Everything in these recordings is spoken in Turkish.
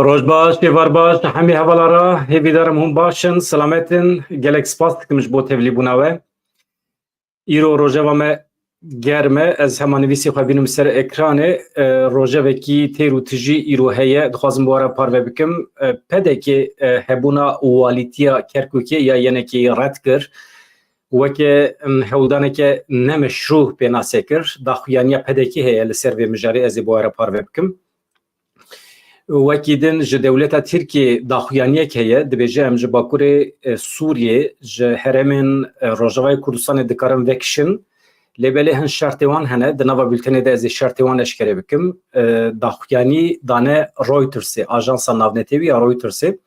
روز باش دیوار باش همی هوالارا هیوی دارم هم باشن سلامتن گلک سپاس دکمش بو تبلی بوناوه ایرو روژه وامه گرمه از همان نویسی خواه بینم سر اکرانه روژه وکی تیرو تجی ایرو هیه دخوازم بواره پاروه بکم پده که هبونا والیتیا کرکوکی یا یعنی که رد کر وکه هولدانه که نمشروع بیناسه کر داخویانیا پده که هیه لسر و مجاری از بواره پاروه بکم وکیدن ج دولت ترکیه داخویانیه که هیه دبیجه ام ج باکور سوریه ج هرمن روجوای کردستان دکارم وکشن لبله هن شرطوان هنه دنوا بلتنه ده از شرطوان اشکره بکم داخویانی دانه رویترسه آژانسا ناونتیوی رویترسه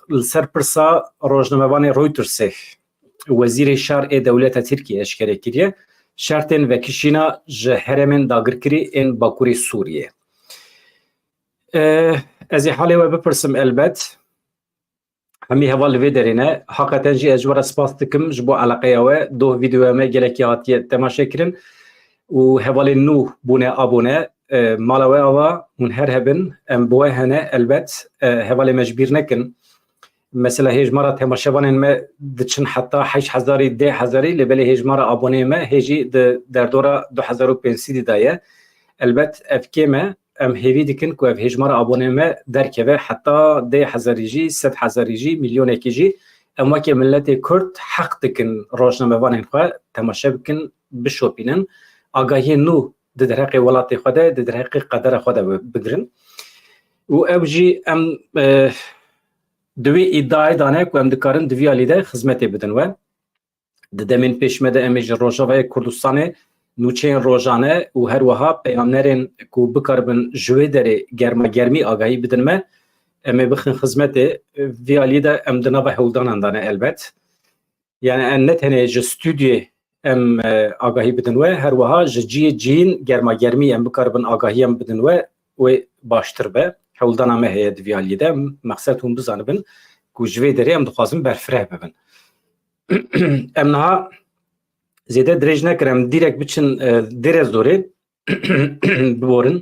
لسر پرسا روزنامه‌وان رویترسه وزیر شرع دولت ترکیه اشکره کریه شرطن وکشینا ج هرمن داگرکری این باکور سوریه از حالی و بپرسم البته همی حوال ویدرینه حقیقتا جی اجوار سپاس دکم جبو علاقه و دو ویدیو ما گلکی هاتی تماشا کرن و حوال نو بونه آبونه مالاوه آوا منهر هبن ام بوه هنه البته حوال مجبیر نکن مثلا هیچ مرا تماشاوان ما دچن حتی 8000 10000 لبله هیچ مرا آبونه ما هیچی در دوره 2005 دایه البته افکی ما ام هیوی دکن که هیچ مرا آبونه ما درکه حتی 10000 جی 100,000 جی میلیون جی اما که ملت کرد حق دکن روزنامه وان خو تماشا بکن بشوپینن آگاهی نو درحق ولات خدا درحق قدر خدا بگرن و اوجی ام دوی ادعای دانه که ام دکارن دوی آلیده خدمت بدن و دمین پیشمده امیج روجاوای کردستان نوچین روزانه و هر وها پیامنرین کو بکاربن جوی داره گرمی آگاهی بدن ما اما بخن خدمت ویالیده ام دنبه هولدان اندانه البته یعنی ان نتنه ج استودیو ام آگاهی بدن و هر وها جی جین گرمی ام بکاربن آگاهی ام بدن و باشتر به هولدان ما هید ویالیده مقصد هم بزنبن کو جوی داره ام دخوازم برفره ببن ام نها زیاده درج نکرم دیرک بچن درز دوره بورن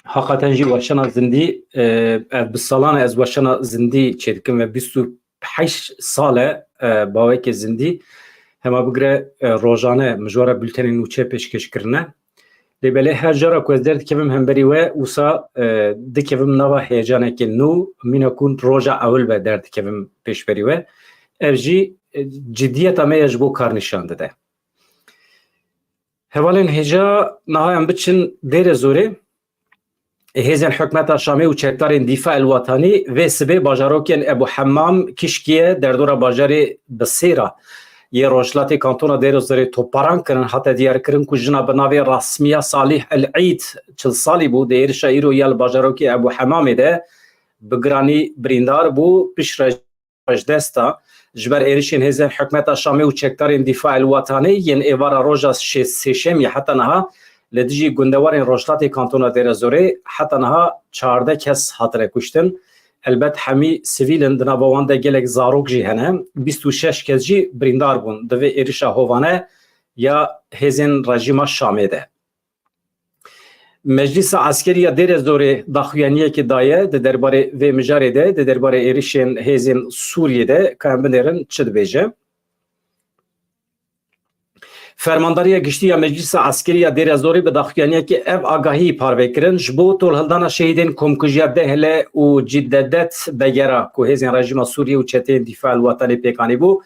حقیقتا جی واشنا زندی بسالانه از واشنا زندی چیدکم و 28 ساله باوی که زندی همه بگره روزانه مجوره بلتن نوچه پیشکش کرنه لبله هر جارا که از درد کبم هم بری و اوسا دکبم نوا هیجانه که نو مینا کن روزا اول به درد کبم پیش بری و افجی جدیت همه یجبو کار نشان داده حوالین هجا نهای هم بچن دیر زوره هیزن حکمت شامی و چکتارین دفاع الوطنی و سبه باجاروکین ابو حمام کشکیه در دور باجاری بسیرا یه روشلاتی کانتونا دیروز داره توپاران کرن حتی دیار کرن که جناب ناوی رسمیه صالح العید 40 سالی بود دیر شایرو یال باجاروکی ابو حمام ده بگرانی بریندار بو پیش رج دستا جبر ایرشین هزن حکمت شامی و چکتارین دفاع الوطنی ین ایوارا روژا سیشم یا حتی نها لدیجی گندوارین روشلاتی کانتونا دیروز داره حتی نها 14 کس حاطره کشتن البته همی سیویلن دنبالوان ده گلک زاروک جی هنه 26 کس جی بریندار بون دوی ایرشا هوانه یا هزین رژیم شامی ده مجلس عسکری دیر از دوره داخویانیه که دایه ده درباره و مجاره ده درباره ایرشین هزین سوریه ده که هم بنیرن چه بیجه فرمانداری گشتی یا مجلس عسکری دیر از دوره به داخویانیه که اف آگاهی پاروی کرن جبو طول هلدان شهیدین کمکجیا دهله و جددت بگره که هزین رژیم سوریه و چتین دفاع الوطنی پیکانی بو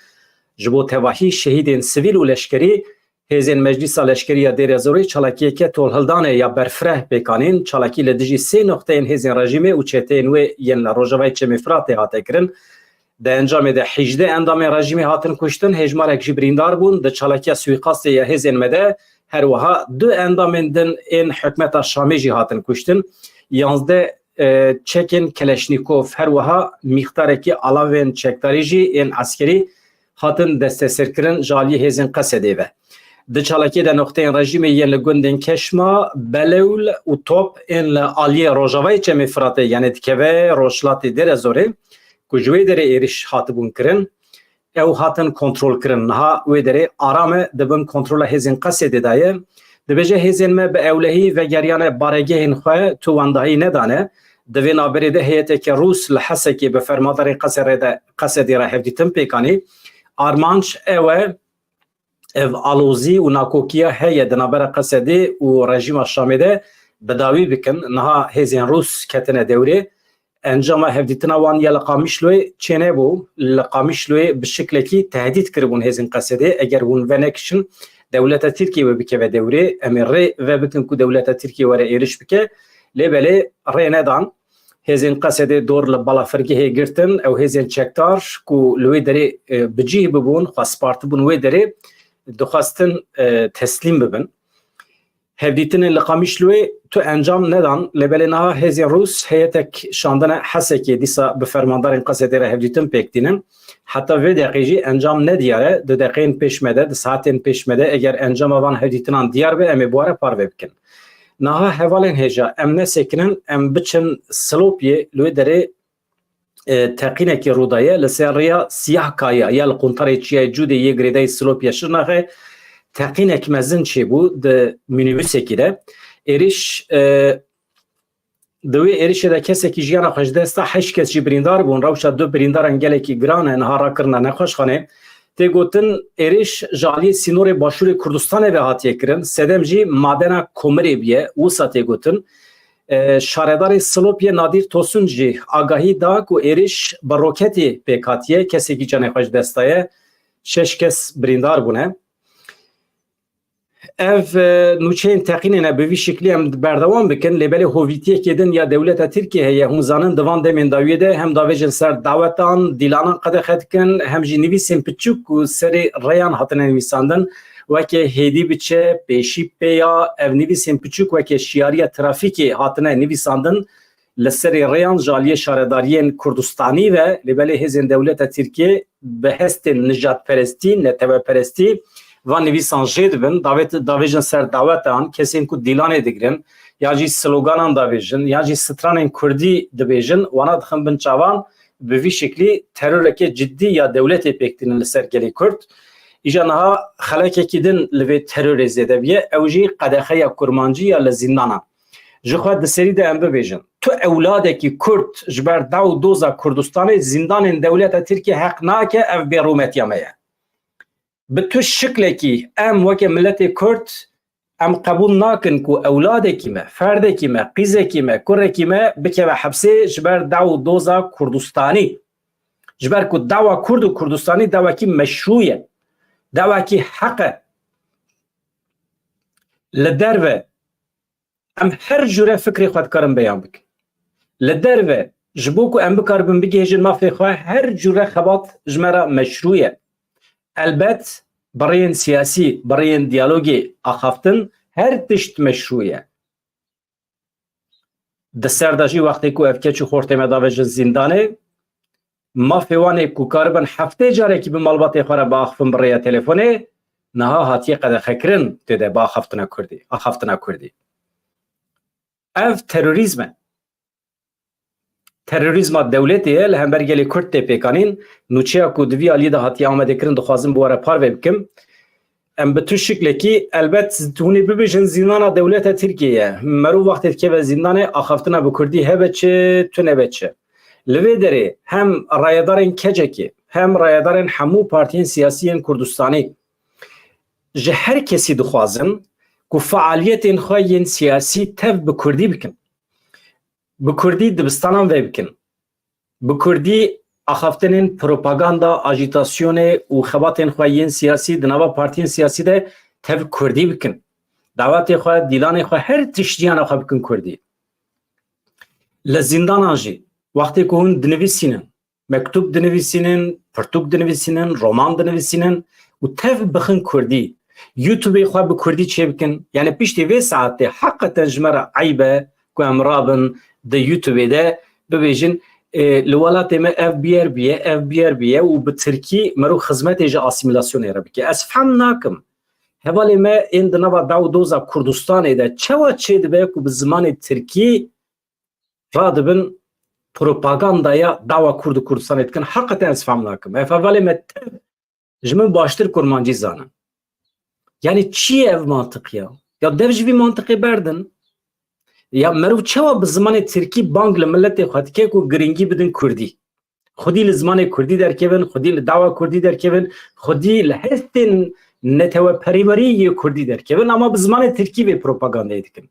جبو تواهی شهیدین سویل و لشکری هزین مجلس لشکری دیر از دوره چالاکیه که طول هلدان یا برفره پیکانین چالاکی لدیجی 3 نقطه این هزین رژیم و چتین و ین لروجوای چمیفراتی هاته کرن ده انجام ده 18 اندام رژیمی هاتن کشتن هجمارک جبریندار بون ده چالاکی سویقاست یا هزین مده هر وها 2 اندام دن این حکمت شامی جی هاتن کشتن 11 چکن کلشنیکوف هر وها مقدارکی علاوه چکداری جی این عسکری هاتن دست سرکرن جالی هزین قصده و ده چالاکی ده نقطه رژیمی ین لگوندن کشما بلول و توپ این آلی روژاوی چمی فراته یعنی دکوه روشلاتی در زوره کجوی داره ایرش هاتبون کرن او هاتن کنترل کرن ها و داره آرام دبن کنترل هزین قصد دایه دبیجه هیزن ما به اولهی و گریان بارگه خواه تو واندهی ندانه دوی نابری ده هیته که روس لحسه که به فرمادر قصدی را هفدیتن پیکانی آرمانش او آلوزی و ناکوکیه هیه دنابر قصدی و رژیم شامی ده بداوی بکن نها هیزن روس کتنه دوری انجام هفدیتنا وان یا لقامیشلوی چنه بو لقامیشلوی به شکل کی تهدید کربون هیزن قصده اگر ون ونکشن دولت ترکیه و بکه و دوره امر و بکن کو دولت ترکیه وره ایرش بکه لبله ری ندان هیزن قصده دور لبالا فرگه هی گرتن او هیزن چکتار کو لوی داره بجیه ببون خواست پارت بون وی داره دخواستن تسلیم ببن هفدیتن لقامیشلوی تو انجام ندان لبله نه هزی روس هیتک شاندن حسه که دیسا به فرماندار قصدی را هفدیتن پیکتینن حتی وی دقیقی انجام ندیاره دو دقیقین پیش مده دو ساعتین پیش مده اگر انجام آوان هفدیتنان دیار به امی بواره پاروی بکن نه حوالین هجا ام نسکنن ام بچن سلوپیه لوی داره تقینه که رودایه لسریا سیاه کایا یا لقنطره چیه جوده یه گریده سلوپیه شرناخه تقینک مزن چی بود د مینیبوس کیده ایریش دوی ایریش ده کسی که جیانا خوش دسته 8 کس جی بریندار بون روشا دو بریندار انگله کی گرانه نهارا کرنه نخوش خانه تی گوتن ایریش جالی سینور باشور کردستان به هاتیه کرن سدم جی مادنا کومری بیه وسا تی گوتن شاردار سلوپیه نادیر توسون جی آگاهی دا کو ایریش با روکتی پیکاتیه کسی که جانه خوش دسته 6 کس بریندار بونه اف نوچین تقینه به وی شکلی هم بردوام بکن لبل هویتیه که دن یا دولت ترکیه یا هم زانن دوان دمین داویده هم داویجن سر دعوتان دیلانان قد خد کن هم جی نویسین پچوک و سر ریان حتن نویساندن و که هیدی بچه پیشی پیا اف نویسین پچوک و که شیاری ترافیکی حتن نویساندن لسر ریان جالی شاردارین کردستانی و لبل هزین دولت ترکیه به هست نجات پرستی نتوه پرستی و نویسان جد بن داویجن سر دعوتان کسی کو دیلانه دگرن یا جی سلوگانان داویجن یا جی ستران کردی دبیجن وانا دخن بن چاوان به وی شکلی ترور که جدی یا دولت پیکتین لسر گلی کرد ایجا نها خلاکه که دن لوی ترور زیده بیه او جی قدخه یا کرمانجی یا لزیندانا جخواد دسری ده ام ببیجن تو اولاده که کرد جبر دو دوزا کردستان زندان دولت ترکیه حق ناکه او بیرومت یامه به تو شکل کی ام وک ملت کرد ام قبول ناکن کو اولاده کیمه فرده کیمه قیزه کیمه کره کیمه بکه و حبسه جبر دو دوزا کردستانی جبر کو دعوا کرد و کردستانی دعوا کی مشروعه دعوا کی حقه لدرو ام هر جوره فکری خود کارم بیان بک لدرو جبو کو ام بکار بم بگه هجن مافی خواه هر جوره خبات جمره مشروعه البته برای سیاسی برای دیالوگی آخافتن هر تشت مشروعه دسترداشی وقتی که افکچو خورته مداوج زندانه ما فیوانه که کاربن هفته جاره که به مالبات خوره با آخفن برای تلفونه نها هاتی قد خکرن دیده با آخافتنا کردی اف تروریزم دولتیه لهمبرگلی کرد پیکانین نوچه کو دوی علی ده هاتی آمده کرن دخوازم بواره پار بکم ام به تو شکل کی البته تونی ببیشن زندان دولت ترکیه مرو وقتی که به زندان آخافتنا بکردی هبه چه تو نبه چه لوی داره هم رایدارن کجکی هم رایدارن همو پارتین سیاسی کردستانی جه هر کسی دخوازم که فعالیت این خواهی سیاسی تف بکردی بکن بکردی دبستانان وی بکن بکردی آخافتنین پروپاگاندا اجیتاسیون و خباتین خواهین سیاسی دنوا پارتین سیاسی ده تف کردی بکن دعوت خواه دیلان خواه هر تشتیان خواه بکن کردی لزندان آجی وقتی که هون دنویسینن مکتوب دنویسینن پرتوک دنویسینن رومان دنویسینن و تف بخن کردی یوتیوبی خواه بکردی چه بکن یعنی پیشتی وی ساعته حق تنجمر عیبه که امرابن ده یوتیوب ده ببیجن لولات ما اف بی ار بیه و به ترکی مرو خدمت ایجا آسیمیلاسیون ایرا بکی از فهم ناکم حوالی ما این دنوا دو دوزا کردستان ده چه ده که به زمان ترکی را دبن پروپاگاندایا دعوا کردستان ایت کن حقیقتا از فهم ناکم حوالی ما جمعن باشتر کرمانجی زانم یعنی چیه اف منطقیه Ya dev ji vî mantıqê berdin. Ya merov çawa bi zimanê Tirkî bang li milletê xwe dike ku giringî bidin Kurdî. Xwedî li zimanê Kurdî derkevin, xwedî li dawa Kurdî derkevin, xwedî li hestên netewperîweriyê Kurdî derkevin ama bi zimanê Tirkî vê propagandayê dikin.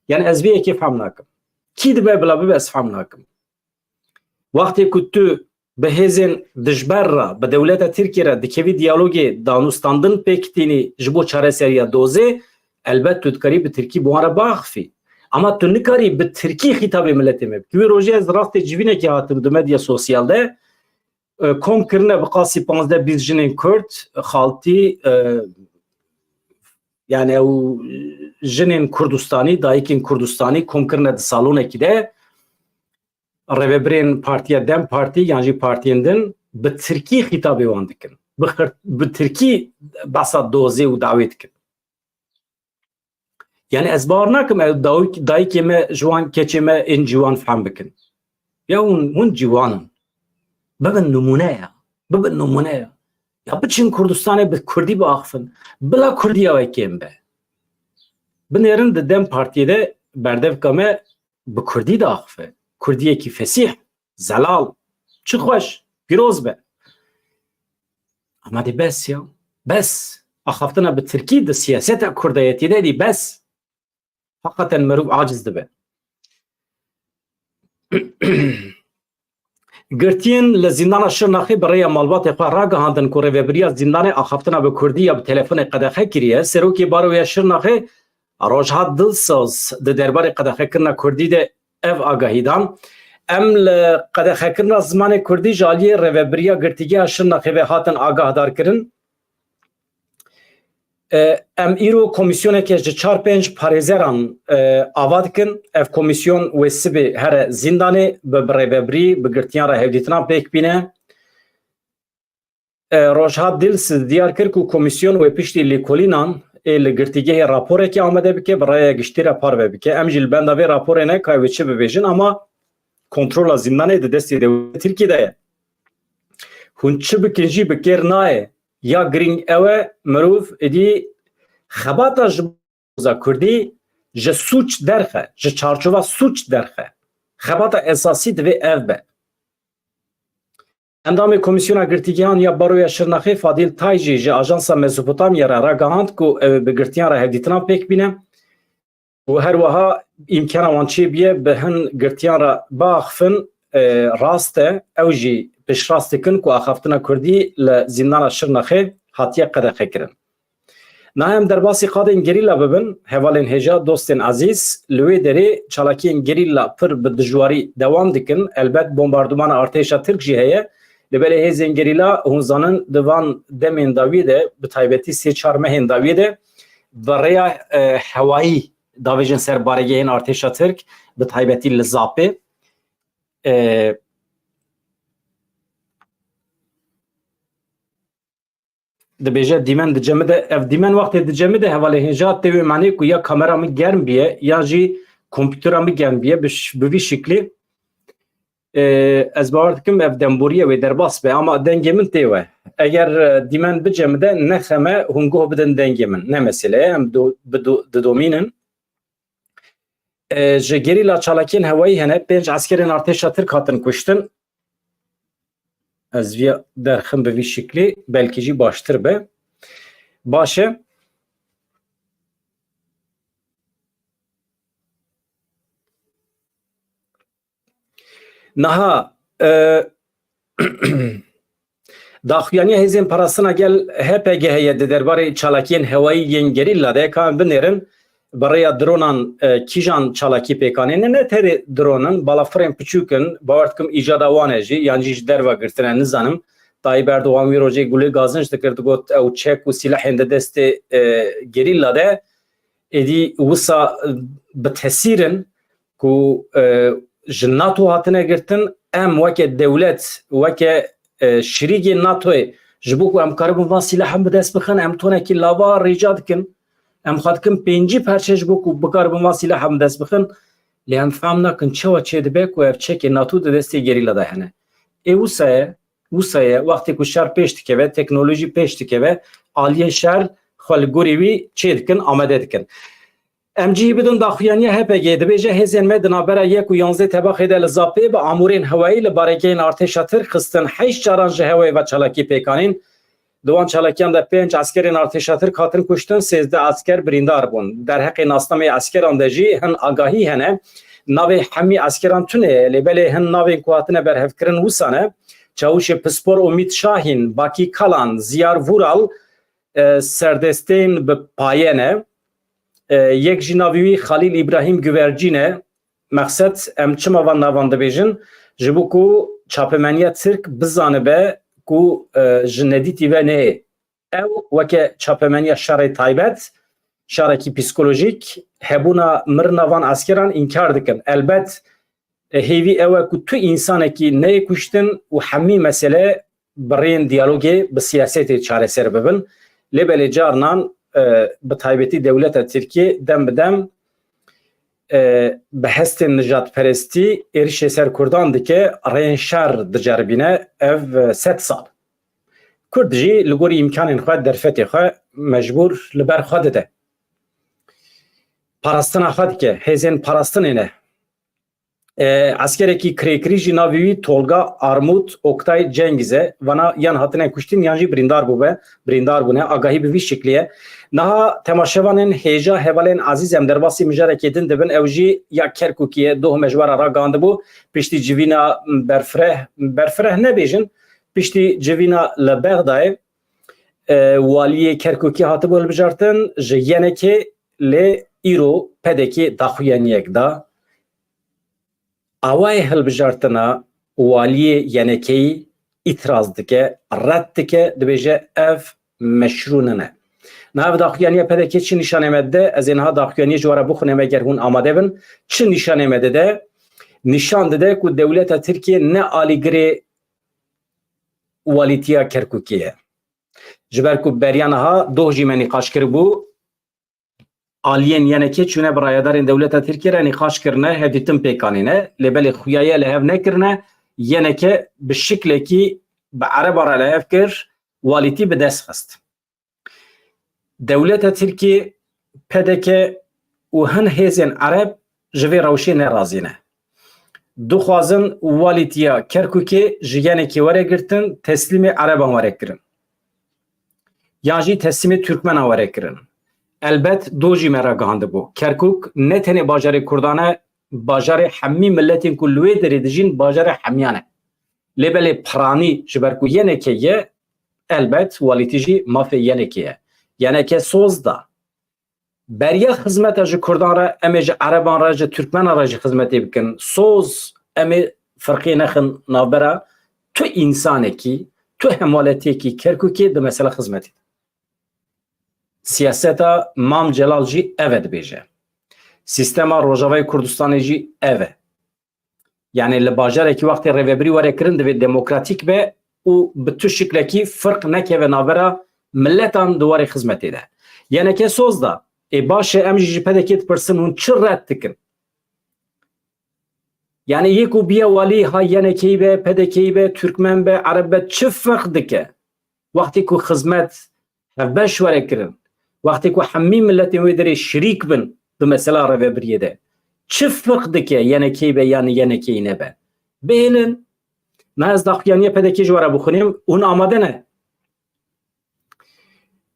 Yani ez vê yekê fehm nakim. Kî dibe bila bibe ez fehm nakim. Waxtê ku tu bi hêzên dijber re bi dewleta Tirkiye re dikevî diyalogê danûstandin pêkitînî ji bo çareseriya dozê, elbet tu dikarî bi Tirkî bi wan re biaxivî. Ama tu nikarî bi Tirkî xîtabê milletê me bikî. Wê rojê ez rastê civînekê hatim di medya sosyal de kom kirine bi qasî 15-20 jinên Kurd xaltî yani ew jinên Kurdistanî, dayîkên Kurdistanî kom kirine di salonekî de rêveberên Partiya Dem Partî yan jî partiyên din bi Tirkî xîtabê wan dikin. Bi Tirkî behsa dozê û dawê dikin. Yani ez bawer nakim ew dayîkê me ji wan keçê me ên ciwan fehm bikin. Ya hûn ciwanin. Bibin numune ya. Bibin numune ya. Ya biçin Kurdistanê bi Kurdî biaxivin. Bila Kurdiya wekên be. Binêrin di Dem Partiyê de berdevka me bi Kurdî de axive. Kurdiyekî fesîh, zelal, çi xweş, pîroz be. Ama dî bes ya. Bes. Axaftina bi Tirkî di siyaseta Kurdayetî de dî bes. Hakikaten merov aciz dibe. Girtiyên li zindana Şirnexê bi rêya malbatê xwe ragihandin ku rêveberiya zindanê axaftina bi Kurdî ya bi telefonê qedexe kiriye. Serokê Baroya Şirnexê rojhat dilsoz di derbarê qedexekirina Kurdî de ev agahî dan. Em li qedexekirina zimanê Kurdî ji aliyê rêveberiya girtîgeha Şirnexê ve hatin agahdar-kirin. Em îro komisyoneke ji 4-5 parêzeran ava dikin. Ev komisyon wê sibê here zindanê bi rêveberî bi girtiyan re hevdîtina pêk bîne. Rojhat Dilsiz diyar kir ku komisyon wê piştî lêkolînan li girtîgehê raporekê amade bike bi raya giştî re parve bike. Em jî li benda vê raporê ne ka wê çi bibêjin ama kontrola zindanê di destê dewletê Tirkiyê de ye. Hûn çi bikin jî bi kêr nayê. Ya giring ew e mirov êdî xebata ji bo Kurdî ji sûç derxe, ji çarçova sûç derxe. Xebata esasî divê ev be. Endamê Komisyona Girtîgehan ya Baroya Şirnexê Fadîl Tay jî ji Ajansa Mezopotamya re ragihand ku ew bi girtiyan re hevdîtina pêk bîne û her wiha îmkana wan çêbiye bi hin girtiyan re biaxivin rast e ew jî piştrast dikin ku axaftina Kurdî li zindana Şirnexê hatiye qedexekirin. Nahem derbasî qadên gerîla bibin, hevalên hêja dostên ezîz li wê derê çalakiyên gerîla pir bi dijwarî dewam dikin. Elbet bombardmana artêşa Tirk jî heye. Li belê hêzên gerîla hûn zanin di van demên dawî de bi taybetî 3-4 mehên dawî de bi rêya hewayî davêjin ser baregehên artêşa Tirk bi taybetî li Zapê dibêje dîmen dicemide ev dîmen wextê dicemide hevalê hêja tevê manî ku ya kamera min germ biye ya jî kompîtera min germ biye bi vî şeklî ez bawer dikim ev demboriye wê derbas be ama dengê min tê we. Eger dîmen bicemide nexeme hûn goh bidin dengê min. Ne mesele em didomînin. Ji gerîla çalakiyên hewayî hene 5 askerên artêşa Tirk hatin kuştin. Ez vî derxim bi vî şeklî belkî jî baştir be. Baş e. Niha daxuyaniya hêzên parastina gel HPG heye di derbarê çalakiyên hewayî yên gerîla de kan binêrin bi rêya dronan kîjan çalakî pêkanîne ne terê dronin balafirên piçûkin bawer dikim îcada wan e jî yan jî ji derve girtine nizanim. Tayyip Erdoğan wî rojê gulê gazinc dikir digot ew çek û silahên di destê gerîla de êdî wisa bi tesîrin ku ji NATO hatine girtin em weke dewlet weke şerîkê NATOyê ji bo ku em karibin van silahên bi dest bixin em tonekî lava rêca dikin em xwe dikin pêncî perçe ji bo ku bikaribin van silahên bi dest bixin lê em fehm nakin çawa çê dibe ku ev çekê NATO di destê gerîla de hene. Wisa ye wextê ku şer pêş dikeve teknolojî pêş dikeve aliyê şer xwe li gorî wî çê dikin amade dikin. امجی بدون داخویانی هپگی دبیجه هزین مدنا برای یک و 11 طبقه دل زاپی به امورین هوایی لبارگین ارتش ترک خستن 8 جرانج هوایی و چلاکی پیکانین دوان چلاکیان ده 5 عسکرین ارتش ترک هاتن کشتن 13 عسکر بریندار بون در حق ناسنامه عسکران دجی هن آگاهی هنه ناوی همی عسکران تونه لبلی هن ناوی کواتنه برهفکرن وسانه چاوش پسپور امید شاهین باکی کالان زیار وورال سردستین به پایینه یک جناوی خلیل ابراهیم گوورجینه مقصد ام چما و نواند بیجن جبو کو چاپمنیت ترک بزانه به کو جندیتی و نه او وکه چاپمنیت شرع تایبت شرکی پسیکولوژیک هبونا مرنوان اسکران انکار دکن البته هیوی او کو تو انسان کی نه کشتن و همی مسئله برین دیالوگی به سیاست چاره سر ببن لبل جارنان به تایبتی دولت ترکیه دم بدم به هست نجات پرستی ارش سر کردان دکه رینشار دجربینه او 100 سال کرد جی لگوری امکان خود در فتح خود مجبور لبر خود ده پاراستنا خود که هزین پاراستن اینه askereki krekri navivi Tolga Armut Oktay Cengiz'e vana yan hatine kuştin yanji brindar bu be brindar bu ne agahi bir şekliye naha temaşevanın heja hevalen aziz emderbasi mücareketin de ben evji ya Kerkukiye doh mecvar ara gandı bu pişti civina berfreh ne bejin pişti civina le Bagdad valiye Kerkuki hatı bol bijartın jeneke le iro pedeki dahuyaniyek da اوای هلبجارتنا والی ینکی itiraz dike, redd dike dibêje ev meşru ne. Nav daxuyaniya pedeke çi nişanemede ez enha daxuyaniya jwara bixunem eger hûn amade bin çi nişanemede de nişan dide ku devleta Tirkiye ne aligirê walîtiya Kerkûkê ji ber ku beryanaha doh jî me nîqaş kiribû aliyên yenekê çûne bi rayedarên dewleta Tirkiye re nîqaş kirine hevdîtin pêkanîne lêbelê xuyaye li hev nekirine yeneke bi şiklekî bi erebara li hev kir walîtî bi dest xist. Dewleta Tirkiye pedeke û hin hêzên ereb ji vê rewşê nerazî ne. Dixwazin walîtiya Kerkûkê ji yenekê were girtin teslîmê ereban were kirin. Yan jî teslîmê Türkmenan were kirin. Elbet dojî me re gihandibû. Kerkûk ne tenê bajarê Kurdan e, bajarê hemî milletên ku li wê derê dijîn bajarê hemiyan e. Lêbelê piranî ji ber ku yenekê ye, elbet walîtî jî mafê yenekê ye. Yeneke soz da. Beriya xizmeta ji Kurdan re em ê ji ereban re ji Türkmenan re jî xizmetê bikin. Soz em ê firqê nexin navbera tu însanekî, tu hemaletiyekî Kerkûkê di mesele xizmetê. Siyaseta Mam Celal jî ev e dibêje. Sistema Rojavayê Kurdistanê jî ev e. Yani li bajarekî wextê rêveberî were kirin divê demokratîk be û bi tu şiklekî firq nekeve navbera milletan di warê xizmetê de. Yeneke soz da baş e em jî ji pedekê dipirsin hûn çi red dikin? Yani yek û biya walî ha yenekê be, pedekê be, Türkmen be, Ereb be çi firq dike? Wextê ku xizmet hevbeş were kirin. Wextê ku hemî milletên wê derê şirîk bin di mesela rêveberiyê de çi firq dike yenekê be yanî yenekê nebe? Bêhêlin me ez daxuyaniya pedekê ji were bixwînim hûn amade ne?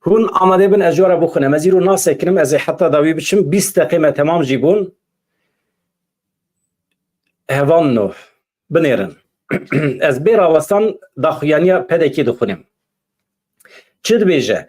Hûn amade bin ez ji were bixwînim ez îro nasekirim ez ê heta dawî biçim 20 deqê me temam jî bûn hevan no binêrin ez bê rawestan daxuyaniya pedekê dixwînim çi dibêje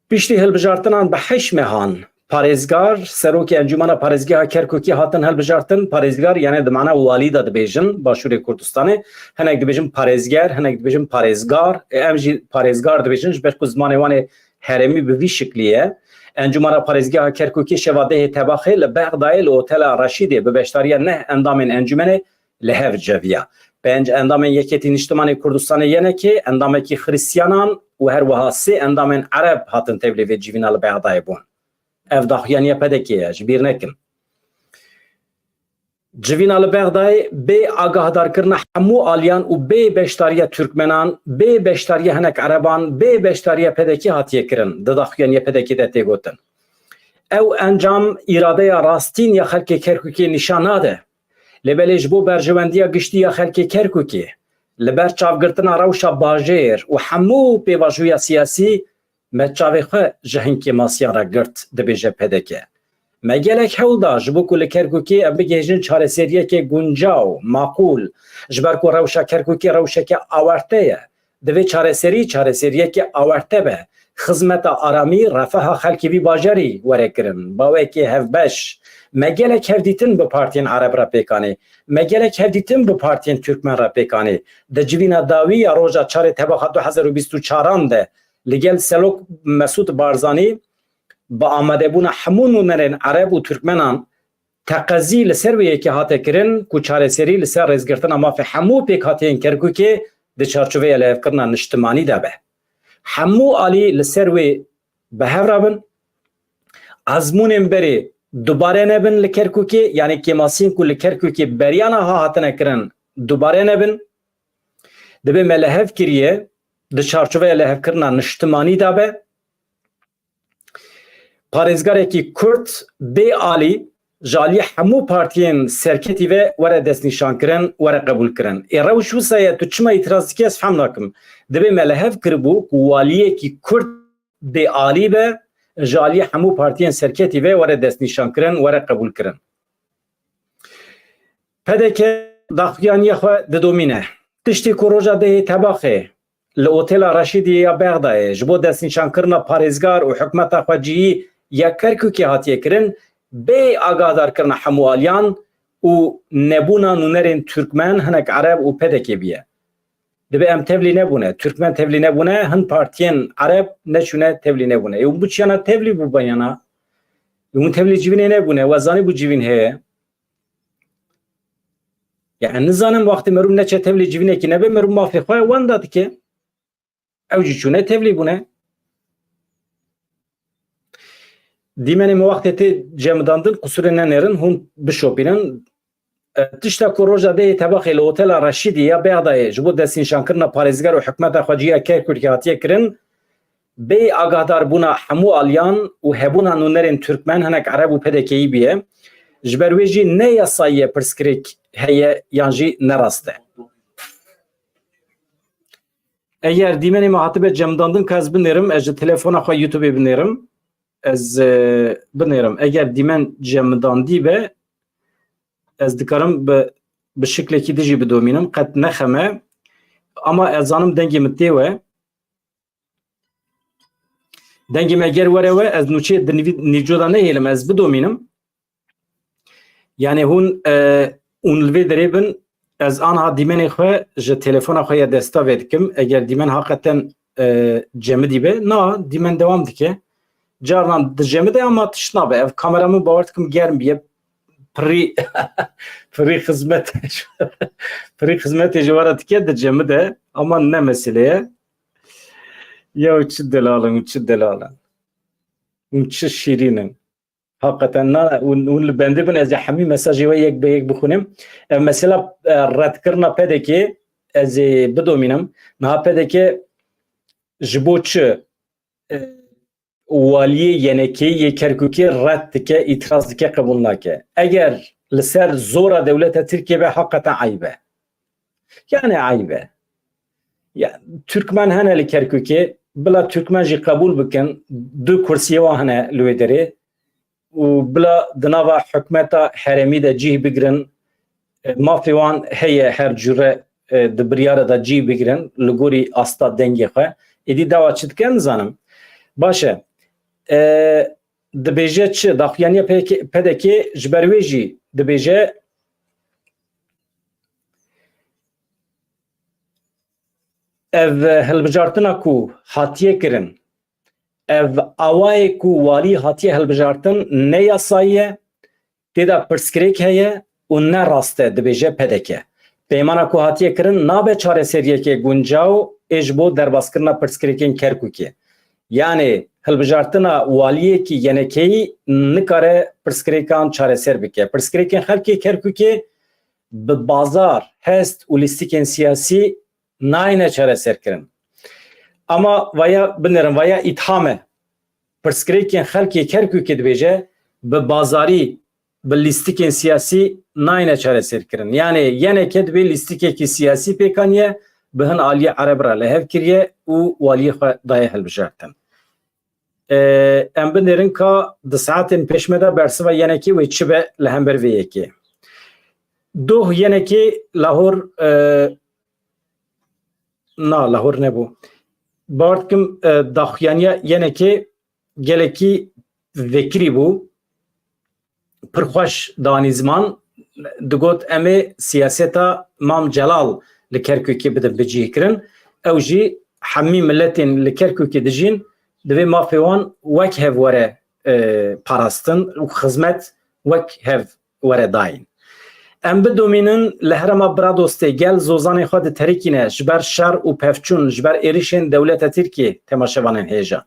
piştî hilbijartinan bi heş mehan parêzgar serokê encûmena parêzgeha Kerkûkê hatin hilbijartin parêzgar yani di mana walî da dibêjin Başûrê Kurdistanê hinek dibêjin parêzger hinek dibêjin parêzgar em jî parêzgar dibêjin ji ber ku zimanê wan ê herêmî bi vî şiklî ye encûmena parêzgeha Kerkûkê şevadehê tebaxê li Bexdayê li otela Raşîdê bi beşdariya neh endamên encûmenê li hev ceviya. Pênc endamên Yekêtî Niştimanê Kurdistanê yenekê endamekî Xristiyanan û her wiha sê endamên Ereb hatin tevlî vê civîna li Bexdayê bûn. Ev daxuyaniya pedekê ye ji bîr nekin. Civîna li Bexdayê bê agahdar-kirina hemû aliyan û bê beşdariya Türkmenan, bê beşdariya hinek Ereban, bê beşdariya pedekê hatiye kirin. Di daxuyaniya pedekê de tê gotin. او انجام اراده یا راستین یا خلک کرکوکی نشان ناده لبلش بو برجواندیا گشتی یا خلک کرکوکی لبر چاوگرتنا روشا باجیر و همو پیواجویا سیاسی مچاوی خواه جهنکی ماسیان را گرت دبیجه پدکه مگلک هولدا جبو کل کرکوکی ام بگیجن چاره سریه که گنجاو معقول جبر کو روشا کرکوکی روشا که آورته دوی چاره سریه که آورته به خدمت آرامی رفاه خلکی بی باجری وره کرن باوی که هفبش مگلک هفدیتن به پارتین عرب را پیکانی مگلک هفدیتن به پارتین ترکمن را پیکانی ده جوینا داوی روژا چاره تباخت 2024 ده لگل سلوک مسعود بارزانی با آمده بونا همون نونرین عرب و ترکمنان تقضی لسرویه که هاته کرن کو چاره سری لسر رزگرتن اما فی همو پیک هاتین کرکو که ده چارچوه الیف کرنا نشتمانی ده به همو آلی لسروی به هفرابن ازمونیم بری دوباره نبن لکرکوکی یعنی که ماسین کو لکرکوکی بریانا ها هاتنه کرن دوباره نبن دبی ملحف کریه ده چارچوه لحف کرنا نشتمانی دابه پارێزگارێکی کورد بێ عالی جالی هەموو پارتیên serketî ve were destnîşankirin were qebûlkirin ê rewş wisa tu çima îtiraz dikî ez fehm nakim divê me li hev kiribû ku waliyekî kurd bê alî be jalî hemû partiyên serketî ve were destnîşankirin were qebûlkirin pedeke daxuyaniya xwe didomîne tiştî ku roja dehê tebaxê li otêla Reşîdî ya Bexdayê ji bo destnîşankirina parêzgar û hikûmeta xwe cihî ya Kerkûkê hatiye kirin bê agadarkirina hemû aliyan û nebûna nûnerên Türkmen hinek Ereb û pedekê biye. Dibe em tevlî nebûne, Türkmen tevlî nebûne, hin partiyên Ereb neçûne tevlî nebûne. Ew bu çiyana tevlî bû bayana. Hûn tevlî civînê nebûne, wezanî bû civîn heye. Yani nizanim wextê merû neçe tevlî civînekî nebe merû mafê xwe wenda dike. Ew jî çûne tevlî bûne. Dîmenê me wextê tê cemdandin qusurê nenerin hûn bişopînin tişta ku roja dehê tebaxê li otela Reşîdî ya Bexdayê ji bo destnîşankirina parêzgar û hikûmeta xwe cî ya Kerkûkê hatiye kirin bê agahdarbûna hemû aliyan û hebûna nûnerên Türkmen hinek Ereb û pedekeyî biye ji ber wê jî ne yasayî pirsgirêk heye yan jî nerast e. Eğer dîmenê me hatibe cemdandin ka ez binêrim ez ji telefona xwe YouTube'ê binêrim ez binêrim eğer dîmen cemdandî be ez dikarim bi şiklekî dijî bidomînim qet nexeme ama ez zanim dengê min tê we dengê me ger were we ez nûçê di nîvcoda nehêlim ez bidomînim yani hûn li vê derê bin ez anha dîmenê xwe ji telefona xwe ya desta vê dikim eger dîmen heqeten cemidî be na dîmen dewam dike carinan di cemide ama tiş nabe ev kameramı bawer dikim germ biye pirî xizmetê ji were dike di cemide ama ne meseleye ya çi delalin çi delalin çi şîrînin hakikaten hûn li bendê bin ez ê hemî mesajê we yek be yek bixwînim mesela redkirina pedekê ez ê bidomînim niha pedekê ji bo çi waliyê yenekê yê Kerkûkê red dike îtiraz dike qebûl nake eger li ser zora dewleta Tirkiye be hakikaten ayb e yani ayb e Türkmen hene li Kerkûkê bila Türkmen jî qebûl bikin du kursiyê wan hene li wê derê û bila di nava hikûmeta herêmî de cih bigirin mafê wan heye her cure di biryara da cih bigirin li gorî asta dengê xwe êdî dawa çi dike nizanim baş e dibêje çi daxuyaniya pedekê ji ber wê jî dibêje ev hilbijartina ku hatiye kirin ev awayê ku walî hatiye hilbijartin ne yasayî ye têda pirsgirêk heye û ne rast e dibêje pedeke peymana ku hatiye kirin nabe çareseriyekê guncaw ê ji bo derbaskirina pirsgirêkên Kerkûkê yani hilbijartina waliyekî yenekeyî nikare pirsgirêkan çareser bike pirsgirêkên xelkê Kerkûkê bi bazar hest û lîstikên siyasî nayîne çareser kirin ama vaya binêrin vaya îtham e پرسکریکن خلکی کرکوک دبیجه به بازاری به لیستیکن سیاسی ناینه چاره سر کرن یعنی کد به لیستیکی کی سیاسی پیکانیه بهن عالی عرب را لهف کریه و والی دایه هل بجارتن ام بنرن که ده ساعتن پیشمده برسوا یعنی کی و چبه لهم بر وی کی دو یعنی کی لاهور نه لاهور نبو باردکم داخیانیا یعنی کی گلکی وکری بو پرخوش دانیزمان دگوت امی سیاستا مام جلال لکرکوکی بده بجیه کرن او جی حمی ملتین لکرکوکی دجین دوی مافیوان وک هف وره پاراستن و خزمت وک هف وره داین ام بدومینن لهرما برادوسته گل زوزان خود تریکینه جبر شر و پفچون جبر ایریشن دولت ترکیه تماشوانن هیجا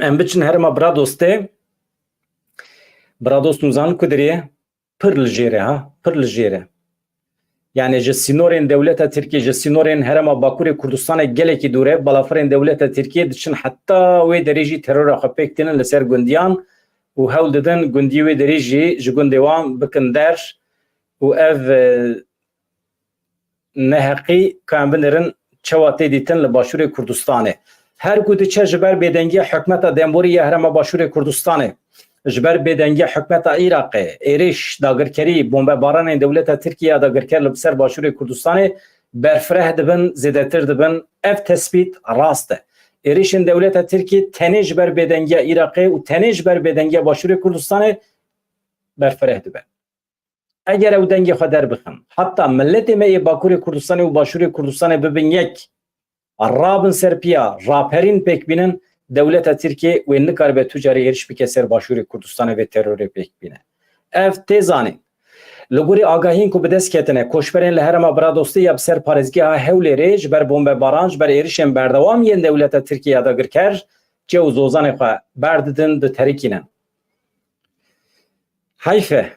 ام بچن هرما برادوست نوزان کدریه پر لجیره yani جسینورین دولت ترکیه جسینورین هرما باکوری کردستان گلکی دوره بالافرین دولت ترکیه دچن حتی وی دریجی ترور خپیکتنن لسر گندیان و هول ددن گندی وی دریجی جگندوان بکن درش و اف نهقی کام بنرن چواتی دیتن لباشور کردستانه هر گوده چه جبر بدنگی حکمت دمبوری هرما باشور کردستانه جبر بدنگی حکمت عراق ایریش داگرکری بمباران دولت ترکیه داگرکر لبسر باشور کردستان برفره دبن زیادتر دبن اف تثبیت راسته ایریش دولت ترکیه تنه جبر بدنگی عراق و تنه جبر بدنگی باشور کردستان برفره دبن اگر او دنگی خدر بخن حتی ملت می باکور کردستان و باشور کردستان ببین یک رابن سرپیا راپرین پک بینن دولت ترکیه و نکار به تجاری هرش بکسر باشور کردستان و ترور پک بینه اف تیزانی لگوری آگاهین کو بدست کتنه کوشبرین لهرما برادوستی یا بسر پارزگی ها هولی ریج بر بمب بارانج بر ایریشن بردوام ین دولت ترکیه داگر کر که او زوزان خواه برددن ده ترکینن حیفه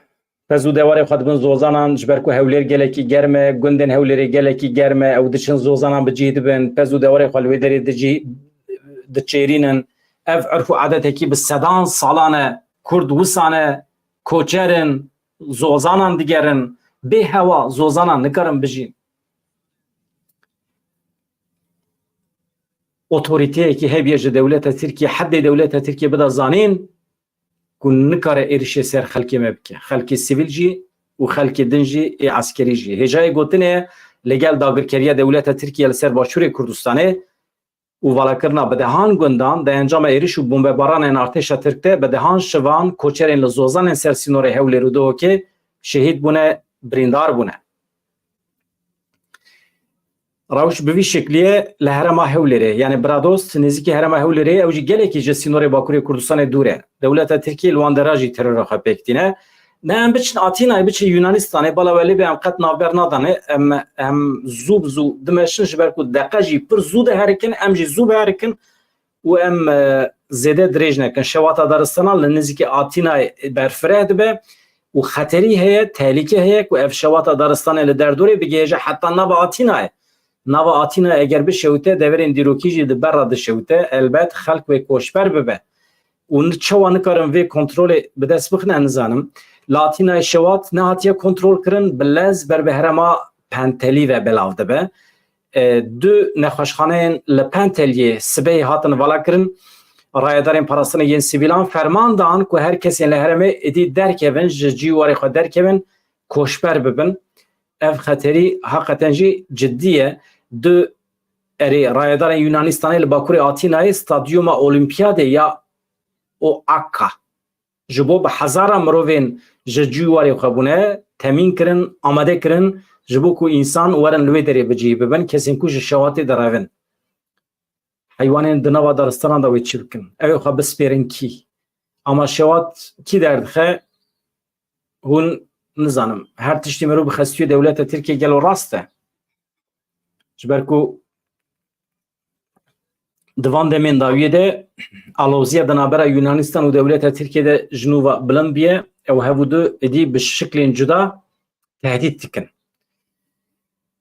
پس او دواره خود بن زوزانان جبر کو هولیر گلکی گرمه گندن هولیر گلکی گرمه او دچن زوزانان بجید بن پس او دواره خود ویدری دجی دچیرینن اف عرف و عادت کی بالسدان سالانه کرد وسانه کوچرن زوزانان دیگرن به هوا زوزانان نکارن بجین اتوریته کی هبیج دولت ترکیه حد دولت ترکیه بدا زانین کن نکاره ایرش سر خلکی مبکه خلکی سیویل جی و خلکی دنجی عسکری جی هجای گوتنه لگل داگرکریه دولت ترکیه لسر باشور کردستانه و والاکرنا بدهان گندان ده انجام ایریش و بمباران ارتش ترکته بدهان شوان کوچرین لزوزان سر سینور هولی رودو که شهید بونه بریندار بونه راوش بوی شکلیه لهرما هولیره یعنی برادوست نزدیک هرما هولیره اوجی گلکی جسینور باکوری کردستان دوره دولت ترکیه لواندراجی ترور خپیکتینه نه ام بچن آتینا بچه یونانستانه بالا ولی به ام قط نابر نادانه ام زوب دمشن جبر کو دقیقی پر زود هرکن ام جی زوب هرکن و ام زده دریج نکن شواتا دارستان لنزدیک آتینا برفره دبه و خطری هه تهلیکه هه و اف شواتا دارستان لدردوره بگیجه حتی نبا آتینا نوا آتینا اگر بشوته دورین دیروکیجی ده برا ده شوته البته خلق و کوشبر ببه اون چوا نکارم وی کنترل به دست بخنه نزانم لاتینا شوات نه هاتیه کنترل کرن بلز بر بهرما پنتلی و بلاو دبه دو نخوشخانه لپنتلیه سبه هاتن والا کرن رایدارین پاراستان ین سیویلان فرمان دان که هر کسی لهرمه ادی درکوین جیواری خود درکوین کوشبر ببن اف خطری حقیقتا جی جدیه دو اری رایدار یونانستانی لباکوری آتینای استادیوم اولیمپیاده یا او اکا جبو به هزار مروین جواری خبونه تامین کرن آماده کرن جبو کو انسان ورن لوی دری بجی ببن کسین کوش شواتی دراون حیوانین دنوا دارستان دا وی چیبکن اوی خواه بسپیرن کی اما شوات کی دردخه هون نزانم هر تشتی مرو بخستیو دولت ترکیه گلو راسته جبرکو دوان دمین داویه ده آلوزیه دنابرا یونانستان و دولت ترکیه ده جنوبا بلند بیه او هفو دو ادی بشکل جدا تهدید تکن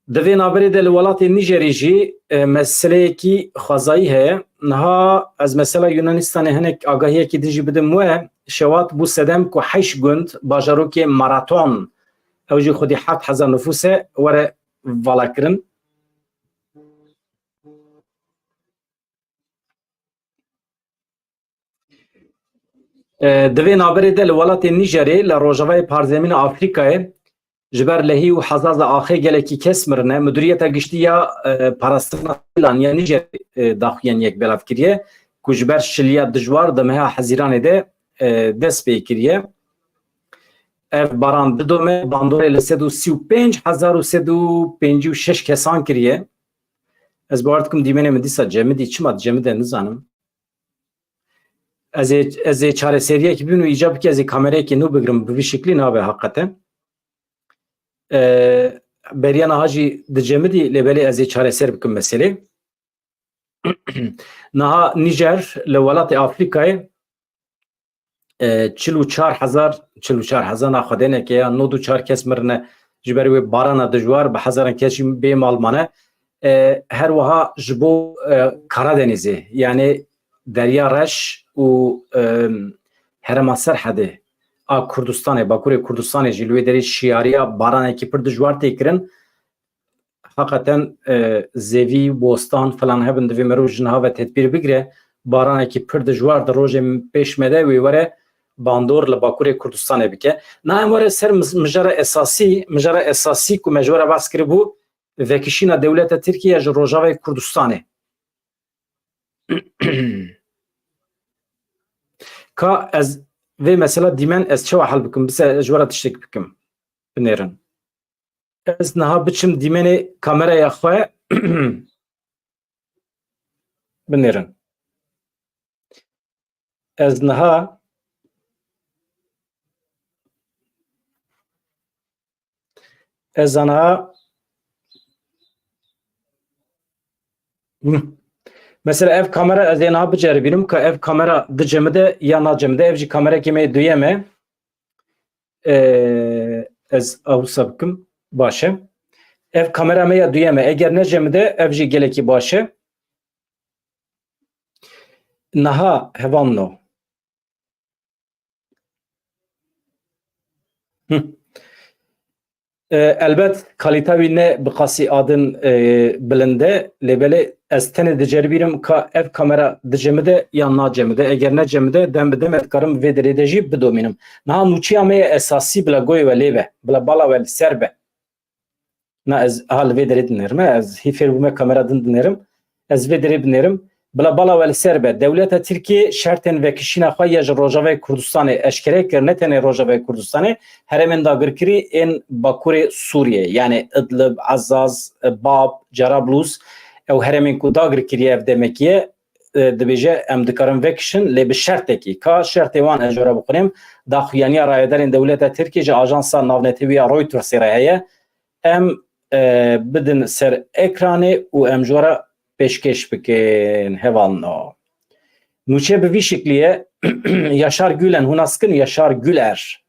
Divê naberê de li welatê Nîjerê jî meseleyekî xwezayî heye. Niha ez mesela Yunanistanê hinek agahiyekî din jî bidim we şewat bû sedem ku 8 gund bajarokê Maraton ew jî xwedî 7,000 nüfus e were valakirin. Divê naberê de li welatê Nîjerê li rojavayê Parzemîna Afrikayê ji ber lehî û hezaza axê gelekî kes mirine. Müdüriyeta giştî ya parastina ya Nîjerê daxuyan yek belav kiriye ku ji ber şiliya dijwar di meha Hezîranê de dest pê kiriye. Ev baran didome bandorê li 135,356 kesan kiriye. Ez bawer dikim dîmenê min dîsa cemidî çima cemidê nizanim. Ez ê çareseriyekî bibînim û îcab bike ez ê kamerayekî nû bigirim bi vî şeklî nabe heqeten. Beriya niha jî di cemidî lêbelê ez ê çareser bikim meselê. Niha Nîjer li welatê Afrikayê 44,000 na xwedênekê ya 94 kes mirine ji ber wê barana dijwar bi hezaran kes jî bê malmane. Her wiha ji bo Karadenîzê yani Derya Reş û Herema Serhedê a Kurdistanê Bakurê Kurdistanê jî li wê derê şiyariya baranekî pir dijwar tê kirin. Heqeten zevî bostan filan hebin divê mirov ji niha ve tedbîr bigire. Baranekî pir dijwar di rojê pêşme de wê were bandor li Bakurê Kurdistanê bike. Na em were ser mijara esasî ku me ji were behs kiribû vekişîna dewleta Tirkiye ji Rojavayê Kurdistanê. Ka ez vê mesela dîmen ez çawa hel bikim bise ji were tiştek bikim binêrin. Ez niha biçim dîmenê kameraya xwe binêrin. Ez niha mesela ev kamera ez ê niha biceribînim ka ev kamera di cemide ya na cemide ev jî kamerekê me duyeme ez awsa bikim baş e. Ev kamera me ya duyeme eger ne cemide ev jî gelekî baş e. Niha hevanno elbet kalîte wî ne bi qasî adin bilinde lêbelê ez tenê diceribînim ka ev kamera di cemide ya na cemide eger ne cemide dem bi dem dikarim vê derê de jî bidomînim. Niha nûçiya me ye esasî bila goy ve lê be bila bala ve li ser be. Na ez ha li vê derê dinêrim ez hî fêr bûme kamera din dinêrim ez vê derê binêrim bila bala ve li ser be. Dewleta Tirkiye şertên vekişîna xwe ya ji Rojavayê Kurdistanê eşkere kir ne tenê Rojavayê Kurdistanê heremên dagirkirî ên Bakurê Sûriye yani Idlib, Azaz, Bab, Cerablus ew heremên ku dagirkiriye ev demekiye dibêje em dikarin vekişin lê bi şertekî ka şertê wan ez jî bixwînim daxuyaniya rayedarên dewleta Tirkiye ji ajansa navnetîviya Reutersê re heye em bidin ser ekranê û em ji were pêşkêş bikin hevalno. Nûçe bi vî şekliye Yaşar Gülen hûnaskin Yaşar Güler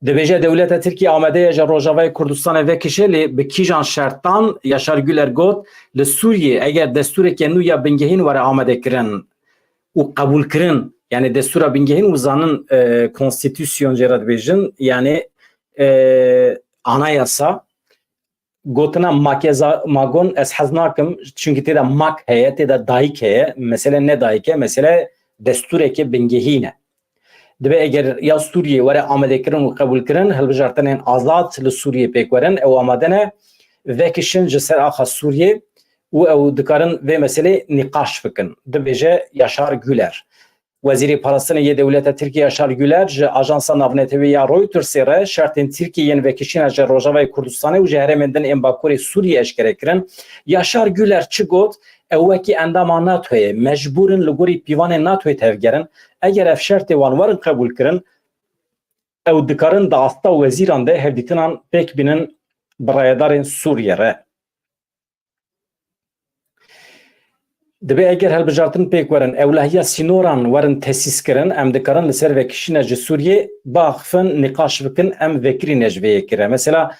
dibêje dewleta Tirkiye amade ye ji Rojavayê Kurdistanê vekişe lê bi kîjan şertan Yaşar Güler got li Sûriyê eger destûrekê nû ya bingehîn were amadekirin û qebûlkirin yani destûra bingehîn û zanin konstitûsyon jê re dibêjin yani anayasa gotina makeza magon ez hez nakim çünkü têda mak heye têda dayîk heye mesele ne dayîk e mesele destûrekê bingehîn e. Dibe eger ya Sûriye were amadekirin û qebûlkirin hilbijartinên azad li Sûriye pêk werin ew amade ne vekişin ji ser axa Sûriye û ew dikarin vê meselê nîqaş bikin. Dibêje Yaşar Güler. Wezîrê Parastinê yê dewleta Tirkiye Yaşar Güler ji ajansa navnetîvî ya Reutersê re şertên Tirkiyeyên vekişîna ji Rojavayê Kurdistanê û ji herêmên din ên Bakurê Sûriye eşkere kirin. Yaşar Güler çi got ew wekî endama NATOyê mecbûrin li gorî pîvanên NATOyê tevgerin eger ev şertê wan werin qebûl kirin ew dikarin di asta wezîran de hevdîtinan pêk bînin bi rayedarên Sûriye re. Dibe eger hilbijartin pêk werin ewlehiya sînoran werin tesîs kirin em dikarin li ser vekişîna ji Sûriyê baxfin nîqaş bikin em vekirîne ji vê yekî re. Mesela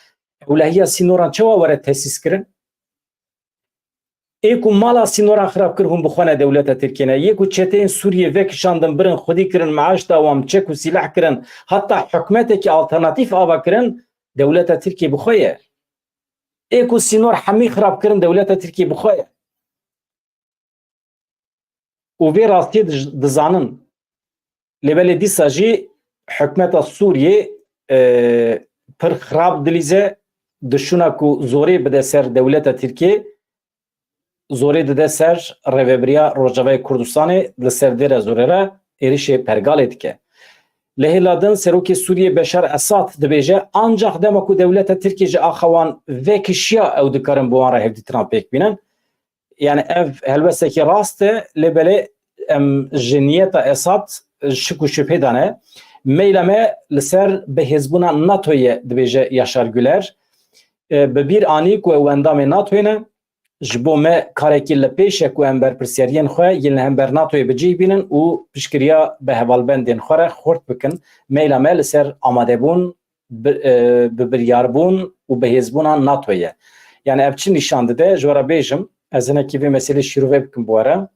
Ewlehiya sînoran çawa were tesis kirin? Êku mala sînoran xirab kir hûn bixwane dewleta Tirkiyeyê. Yek û çeteyên Sûriyê vekişandin birin xwedî kirin, maaş dawam çek û sîlah kirin. Hatta hikûmetekî alternatîf ava kirin, dewleta Tirkiyeyê bixwe ye. Êku sînor hemî xirab kirin, dewleta Tirkiyeyê bixwe ye. û vê rastiyê dizanin. Lêbelê dîsa jî hikûmeta Sûriyê pir xirab dilîze, dişûna ku zorê bide ser dewleta Tirkiyeyê, zorê dide ser Rêveberiya Rojavayê Kurdistanê li ser dêra zorê re êrişê pergalê dike. Li hêla din Serokê Sûriyê Beşar Esad dibêje ancak dema ku dewleta Tirkiye ji axa wan vekişiya ew dikarin bi wan re hevdîtiran pêk bînin. Yani ev helbestekî rast e, lêbelê em ji niyeta Esad şik û şüphê dane. Meyla me li ser bihêzbûna NATOyê dibêje Yaşar Güler. Bi bîr anî ku ew endamê NATOyê ne, ji bo me karekî li pêş e ku em berpirsyariyên xwe yên li hember NATOyê bicih bînin û piştgiriya bi hevalbendên xwe re xurt bikin. Meyla me li ser amadebûn, bi biryarbûn û bihêzbûna NATOyê. Yani ev çi nîşan dide? Ji we re bêjim, ez hinekî vê meselê şîrovê bikim bu were.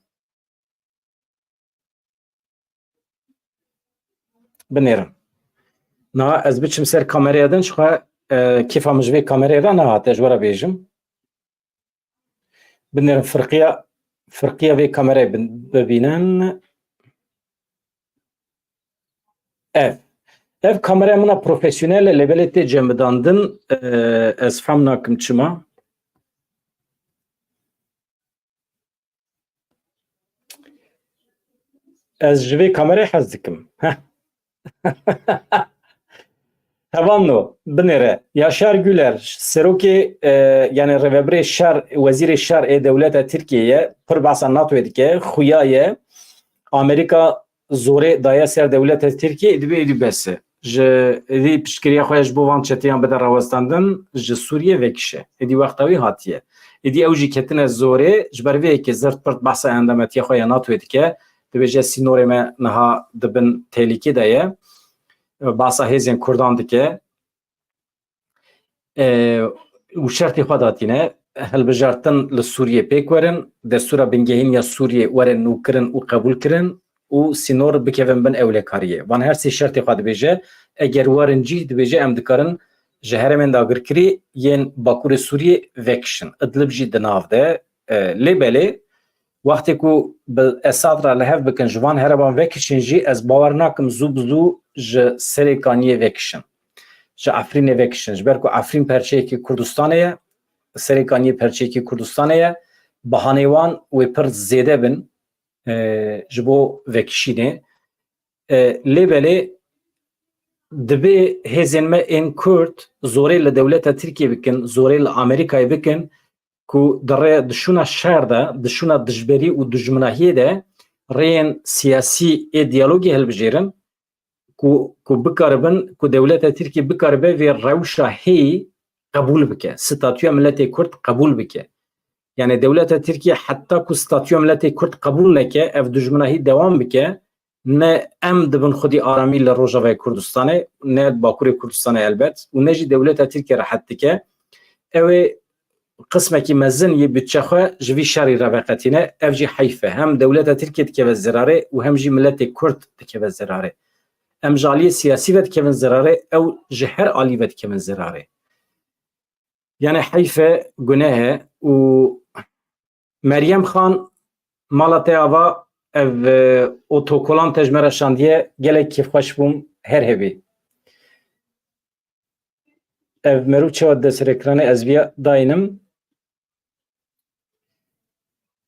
Binêrim. Na ez biçim ser kameraya din, xwe kêfa min ji vê kamerayê re nehate, ji we re bêjim. Binêrim firqiya vê kamerayê bibînin. Ev kameraya mina profesyonel e, lêbelê tê cemidandin, ez fehm nakim çima. Ez ji vê kamerayê hez dikim. Hevanno, binêre. Yaşar Güler, serokê yani Rêveberê Şer, Wezîrê Şer ê dewleta Tirkiyeyê pir behsa NATOyê dike, xuya ye Amerîka zorê daye ser dewleta Tirkiyeyê divê êdî bese. Ji êdî piştgiriya xwe ji bo van çeteyan bide rawestandin ji Sûriyê vekişe. Êdî wexta wî hatiye. Êdî ew jî ketine zorê ji ber vê yekê zirt pirt behsa endametiya xwe ya NATOyê dike. Dibêje sînorê me niha dibin tehlikê de ye. Bahsa hêzên Kurdan dike. û şertê xwe datîne hilbijartin li Sûriyê pêk werin, destûra bingehîniya Sûriyê werin nûkirin û qebûl kirin û sînor bikevin bin ewlekariyê. Van her sê şertê xwe dibêje. Eger werin cih dibêje em dikarin ji herêmên dagirkirî yên Bakurê Sûriyê vekişin. Idlib jî di nav de. Lêbelê wextê ku bi Esad ra li hev bikin ji van herevan vekişin jî ez bawer nakim zû bi zû ji serê kaniyê vekişin. Ji Efrînê vekişin. Ji ber ku Efrîn perçeyekî Kurdistanê ye, serê kaniyê perçeyekî Kurdistanê ye. Bihanê wan wê pir zêde bin ji bo vekişînê. Lêbelê dibe hêzên me ên Kurd zorê li dewleta Tirkiyê bikin, zorê li Amerîkayê bikin ku di rê dişûna şer de, dişûna dijberî û dijminahiyê de rêyên siyasî ê diyalogê hilbijêrin ku bikaribin, ku dewleta Tirkiyê bikaribe vê rewşa hêyî qebûl bike. Statûya milletê Kurd qebûl bike. Yani dewleta Tirkiye heta ku statûya milletê Kurd qebûl neke, ev dijminahî dewam bike, ne em dibin xwedî aramî li Rojavayê Kurdistanê, ne Bakurê Kurdistanê elbet, û ne jî dewleta Tirkiye rehet dike. Ew ê qismekî mezin yê bütçe xwe ji vî şerî re veqetîne. Ev jî heyf e. Hem dewleta Tirkiye dikeve zerarê û hem jî milletê Kurd dikeve zerarê. Em ji aliyê siyasî ve dikevin zerarê, ew ji her alî ve dikevin zerarê. Yani heyf e, guneh e û Meryem Xan mala te ava ev otokolan te ji me re şandiye gelek kêfxweş bûm her hevî. Ev merû çawa deser ekranê ez vîya dayînim.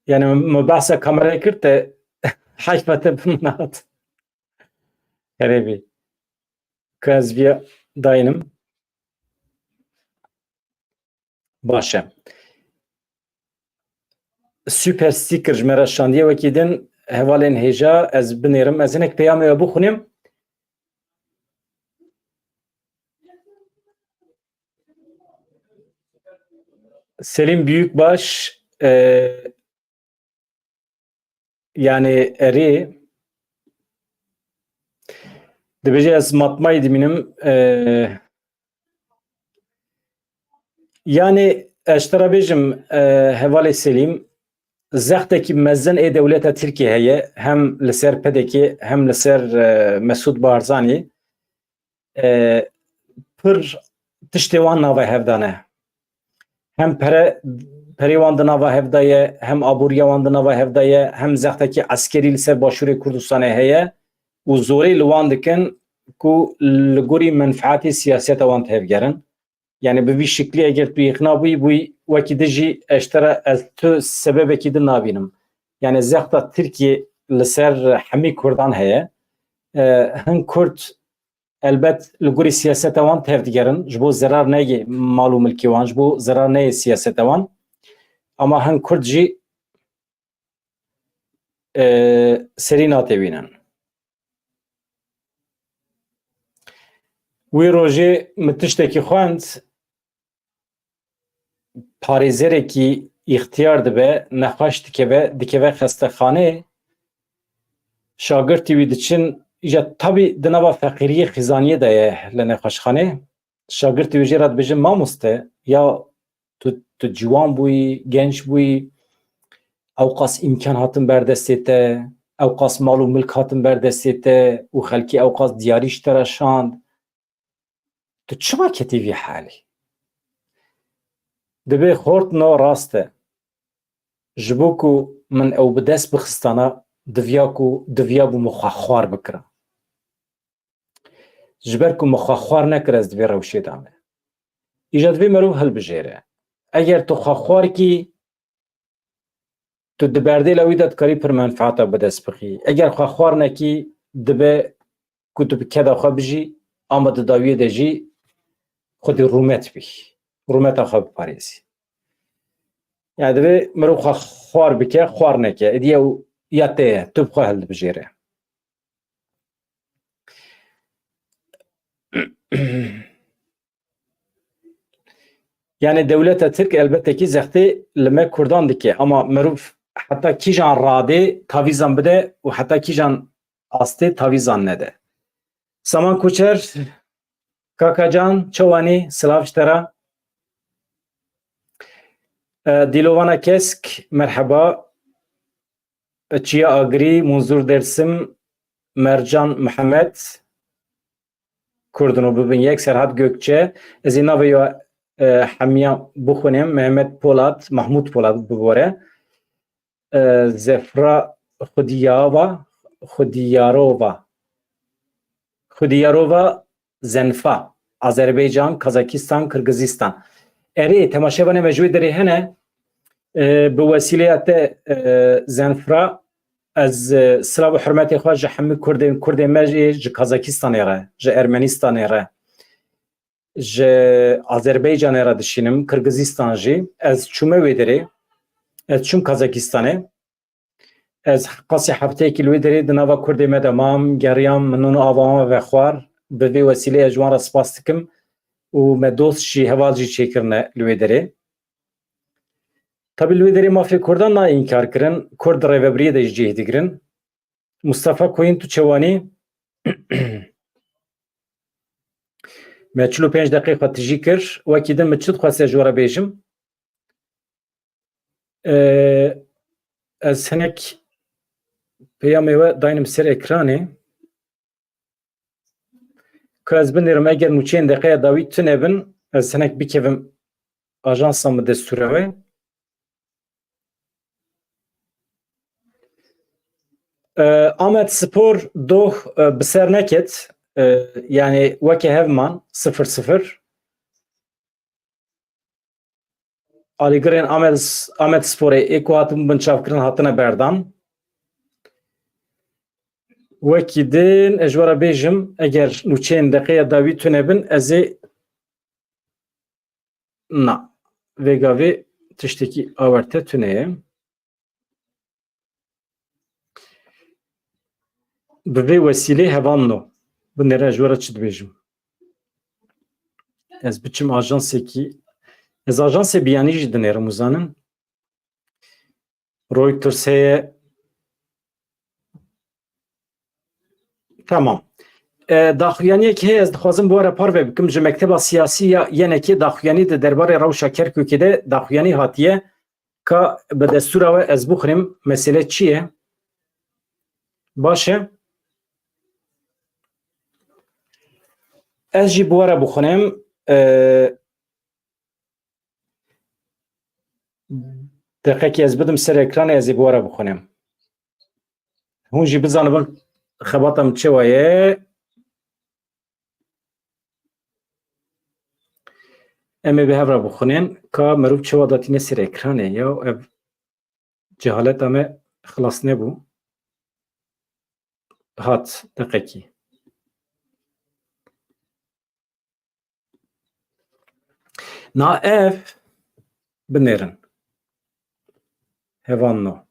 Yani me behsa kamerayê kir te heyf e te bin hat. Her hevî. Ku ez vîya dayînim. Baş e. Süper sticker ji me re şandiye wekî din hevalên hêja ez binêrim. Ez hinek peyamê we bixwînim. Selim Büyükbaş yani erê dibêje ez matmayê dimînim Yani eştera bêjim hevalê Selîm zextekî mezin ê dewleta Tirkiyeyê hem li ser pedekê hem li ser Mesûd Barzanî pir tiştê wan nava hevdan e. Hem perê wan di nava hevda ye, hem aboriya wan di nava hevda ye, hem zextekî eskerî li ser Başûrê Kurdistanê heye û zorê li wan dikin ku li gorî menfaetê siyaseta wan tevgerin. Yani bi vî şeklî eger tu yekna bûyî wekî din jî eştera ez tu sebebekî din nabînim. Yani zexta Tirkiye li ser hemî Kurdan heye. Hin Kurd elbet li gorî siyaseta wan tev digerin ji bo zerar neyê mal û milkê wan, ji bo zerar neyê siyaseta wan. Ama hin Kurd jî serî natevînin. Wê rojê min tiştekî xwend parêzerekî îxtiyar dibe, nexweş dikeve xestexaneyê, şagirtî wî diçin îja tabî di nava feqîriyê xîzaniyê de ye li nexweşxanê. Şagirtî wî jê re dibêjin mamoste ya tu ciwan bûyî, genç bûyî, ew qas îmkan hatin berdestê te, ew qas mal û milk hatin berdestê te û xelkî ew qas diyarî ji te re şand. Tu çima ketî vî halê? Dibe xortino rast e. Ji bo ku min ew bi dest bixistana diviya bû min xwe xwar bikirim. Ji ber ku min xwe xwar nekir ez divê rewşê de me. Îja divê mirov hilbijêre. Eger tu xwe xwar kî tu di berdêla wî de dikarî pir menfaeta bi dest bixî. Eger xwe xwar nekî dibe ku tu bi keda xwe bijî ama di dawiyê de jî xwedî rûmet bî. Rûmeta xwe biparêzî. Yani divê mirov xwe xwar bike, xwar neke. Êdî ew ya te ye, tu bi xwe hildibijêre. Yani devleta Tirk elbette ki zextê li me Kurdan dike ama mirov heta kîjan radê tavîzan bide û heta kîjan astê tavîzan nede. Saman Kuçer, Kakacan, Çawanî, silav ji te re. Dîlovana Kesk, merheba. Çiya Agirî, Munzur Dersim, Mercan Mihemed, Kurdino bibin yek, Serhat Gökçe. Ez ê navê ya hemiya bixwînim. Mehmet Polat, Mahmud Polat bibore. Zefra Xudiyarova Zenfa, Azerbaycan, Kazakistan, Kırgızistan. Erê temaşevanê me ji wê derê hene bi wesilêya te Zenfra ez silav û hurmetê xwe ji hemû Kurdên me ji Kazakistanê re, ji Ermenistanê re, ji Azerbaycanê re dişînim, Kırgızistan jî. Ez çûme wê derê, ez çûm Kazakistanê. Ez qasî hefteyekî li wê derê di nava Kurdê me de mam, geriyam, min û ava me vexwar. Bi vê wesileyê ez ji wan re spas dikim û me dost jî heval jî çêkirine li wê derê. Tabii li wê derê mafê Kurdan na înkar kirin, Kurd rêveberiyê de jî cêh digirin. Mustafa Koyun tu çewanî me 45 deqê xwe tijî kir. Wekî din min çi dixweste ji we re bêjim? Ez hinek peyamê we dayînim ser ekranê. Ku ez binêrim eger nûçeyên deqeya dawî tune bin, ez hinek bikevim ajansa min destûra we. Amed Spor doh bi ser neket. Yani weke hevman 0-0. Alîgirên Amed Sporê ê ku hatin binçavkirin hatine berdan. Wekî din ez ji we re bêjim eger nûçeyên deqeya dawî tune bin ez ê na vê gavê tiştekî awarte tune ye. Bi vê wesilê hevano binêre ji we re çi dibêjim? Ez biçim ajansekî ez ajansê biyanî jî dinêrim uzanin. Reuters heye. Tamam. daxuyaniye ki ez dixwazim bu ara parve bikim ji mekteba siyasî ya yenekê daxuyanî di derbarê rewşa Kerkûkê de daxuyanî hatiye ka bi destûra we ez bixwînim mesele çi ye? Baş e. Ez jî bu ara bixwînim deqekî ez bidim ser ekranê ez ê bu ara bixwînim. Hûn jî bizanibin xebata min çi waye. Em ê bi hev re bixwînin ka mirov çawa datîne ser ekranê ya ev cehaleta me xilas nebû. Hat deqekî. Na ev binêrin. Hevan no.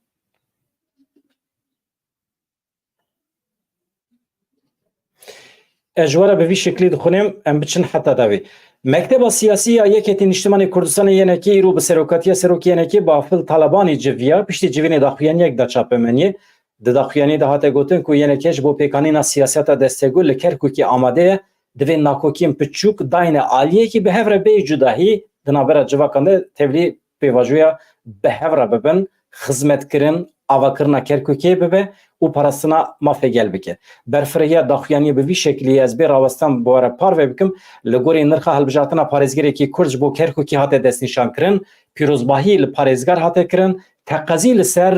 Ez ji were bi vî şeklî dixwînim em biçin heta devê. Mekteba siyasî ya Yekîtî Niştimanê Kurdistanê yenekî îro bi seroketiya Serokê yenekê Bafil Talebanî civiya piştî civînê daxuyaniyek da çapemeniyê di daxuyanî de hate gotin ku yenekê ji bo pêkanîna siyaseta destêgûr li Kerkûkê amade ye divê nakokiyên piçûk dayîne aliyekî bi hev re bê cudahî di navbera civakan de tevlî pêvajoya bi hev re bibin, xizmetkirin, avakirina Kerkûkê bibe û parastina mafê gel bike. Berfireya daxuyaniyê bi vî şeklî ez bê rawestan bu ara parve bikim li gorî nirxa hilbijartina parêzgerekî Kurd ji bo Kerkûkê hate destnîşan kirin, pîrozbahî li parêzgar hate kirin, teqezî li ser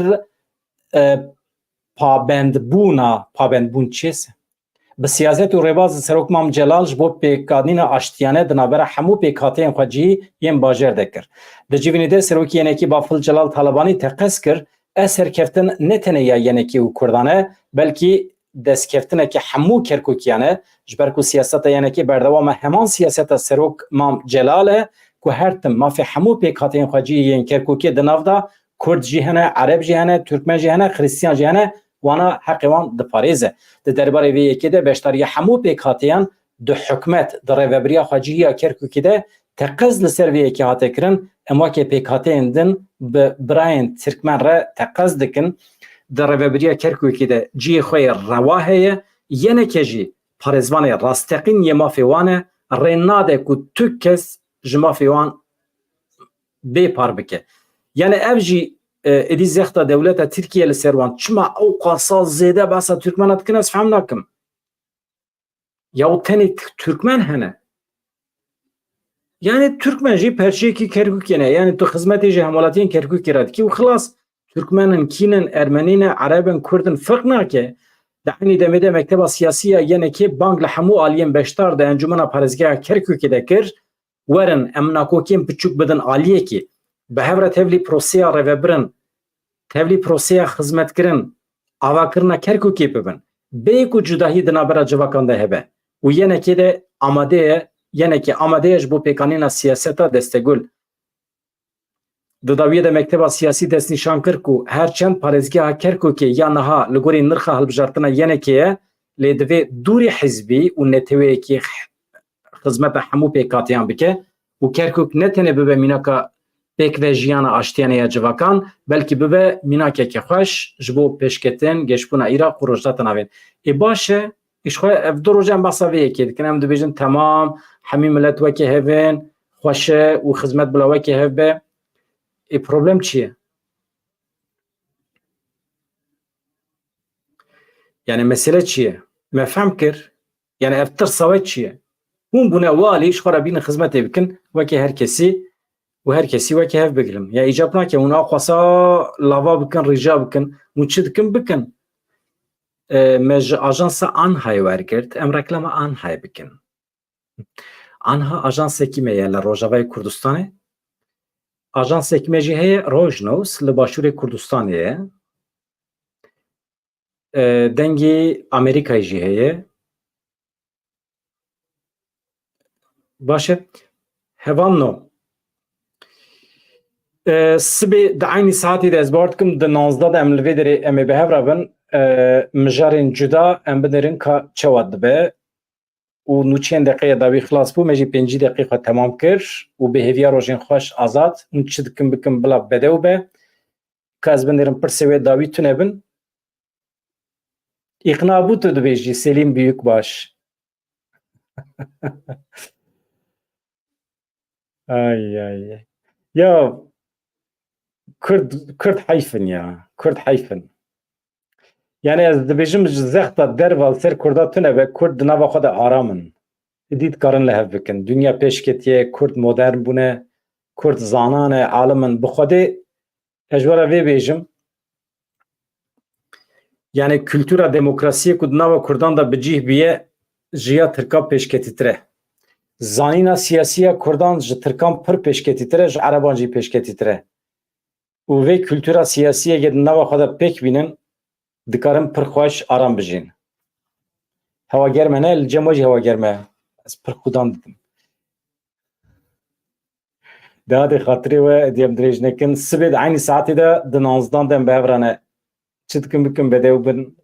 pabendbûn çêse. Bi siyaset û rêbazê Serok Mam Celal ji bo pêkanîna aştiyane di navbera hemû pêkhatiyên xwe cihî yên bajer de kir. Di civînê de Serokê yenekî Bafil Celal Talebanî teqez kir ez serkeftin ne tenê ya yenekî û Kurdan e belkî destkeftinekî hemû Kerkûkiyan e ji ber ku siyaseta yenekî berdewam e heman siyaseta Serok Mam Celal e ku her tim mafê hemû pêkhatiyên xwe cihî yên Kerkûkê di nav da Kurd jî hene, Ereb jî hene, Türkmen jî hene, Xristiyan jî hene wana heqê wan diparêze. Di derbarê vê yekê de beşdariya hemû pêkhatiyan di hikûmet di rêveberiya xwe cihîya Kerkûkê de teqez li ser vê yekê hate kirin em wekî pêkhatiyên din bi birayên Tirkmen re teqez dikin di rêveberiya Kerkûkê de cihê xwe yê rewa heye yenekê jî parêzvanê rasteqîn yê mafê wan e rê nade ku tu kes ji mafê wan bê par bike. Yani ev jî êdî zexta dewleta Tirkiye li ser wan çima ew qasa zêde behsa Türkmena dikin ez fehm nakim. Ya tenê Türkmen hene. Yani Türkmen jî perçeyekî Kerkûkê ne. Yani tu xizmetê jî hemolatiyên Kerkûkê re dikî û xilas Türkmenin, Kînin, Ermenî ne, Erebin, Kurdin firq nake. Di hinî demê de mekteba siyasî ya yenekê bang li hemû aliyên beşdar de encûmena parêzgeha Kerkûkê de kir werin em nakokiyên piçûk bidin aliyekî bi hev re tevlî proseya rêvebirin, tevlî proseya xizmetkirin, avakirina Kerkûkê bibin. Bê ku cudahî di navbera civakan de hebe. û yenekê de amade ye, yenekê amade ye ji bo pêkanîna siyaseta destêgûl. Di dawiyê de mekteba siyasî destnîşan kir ku herçend parêzgeha Kerkûkê ya niha li gorî nirxa hilbijartina yenekê ye lê divê dûrê hizbî û neteweyekî xizmeta hemû pêkhatiyan bike û Kerkûk ne tenê bibe mînaka pêk ve jiyana aştiyanê ya civakan belkî bibe mînakeke xweş ji bo pêşketin geşbûna Iraq û Rojhata navên. Baş e îşxwe ev du roj em behsa vê yekê dikin em dibêjin temam hemî millet wekî hevên xweş e û xizmet bila wekî hev be. Problem çi ye? Yani mesele çi ye? Me fehm kir. Yani ev tirsa we çi ye? Hûn bûne walî ji xwe re bînin xizmetê bikin wekî herkesî û herkesî wekî hev bigirin. Ya îcab nake hûn axwasa lava bikin, rêja bikin hûn çi dikin bikin. Me ji ajansa Anhayê wergirt em reklama Anhayê bikin. Anha ajansekî me ye li Rojavayê Kurdistanê. Ajansekî me jî heye Rojnos li başûrê Kurdistanê ye. Dengê Amerîkayê jî heye. Baş e hevan no. Sibê di aynî saetê de ez bar dikim di 19 de em li vê derê em ê bi hev re bin mijarên cuda em binerin ka çawa dibe û nûçeyên deqeya dawî xilas bû me jî 5 deqê xwe temam kir û bêhêviya rojên xweş azad hûn çi dikin bikin bila bedew be ka ez binerim pirsê wê dawî tune bin. İqna bû tu dibêjî Selîm Büyükbaş. Ay ay. Ya Kürt hayfın ya. Kürt hayfın. Yani ez dibêjim ji zexta derval ser Kurda tune ve Kurd di nava xwe de aramın. Dît karin li hev bikin. Dünya pêş ketiye, Kurd modern bûne, Kurd zanan e, alimin. Bi Xwedê ez ji we re vê bêjim, yani kültüra demokrasiyê ku di nava Kurdan da bicih bûye jiya Tirkan pêşketîtir e. Zanîna siyasî Kurdan ji Tirkan pir pêşketîtir e, ji Ereban jî pêşketîtir e. û vê kültüra siyasiyê di nava xwe de pêk bînin, dikarin pir xweş aram bijîn. Hewa germ e ne, li cem we jî hewa germ e. Ez pir xudan didim. Dihadê xatirê we diyem dirêj nekin. Sibê di aynî saetê de di 19 dem bi hev re ne. Çi dikin bikin bedew bin.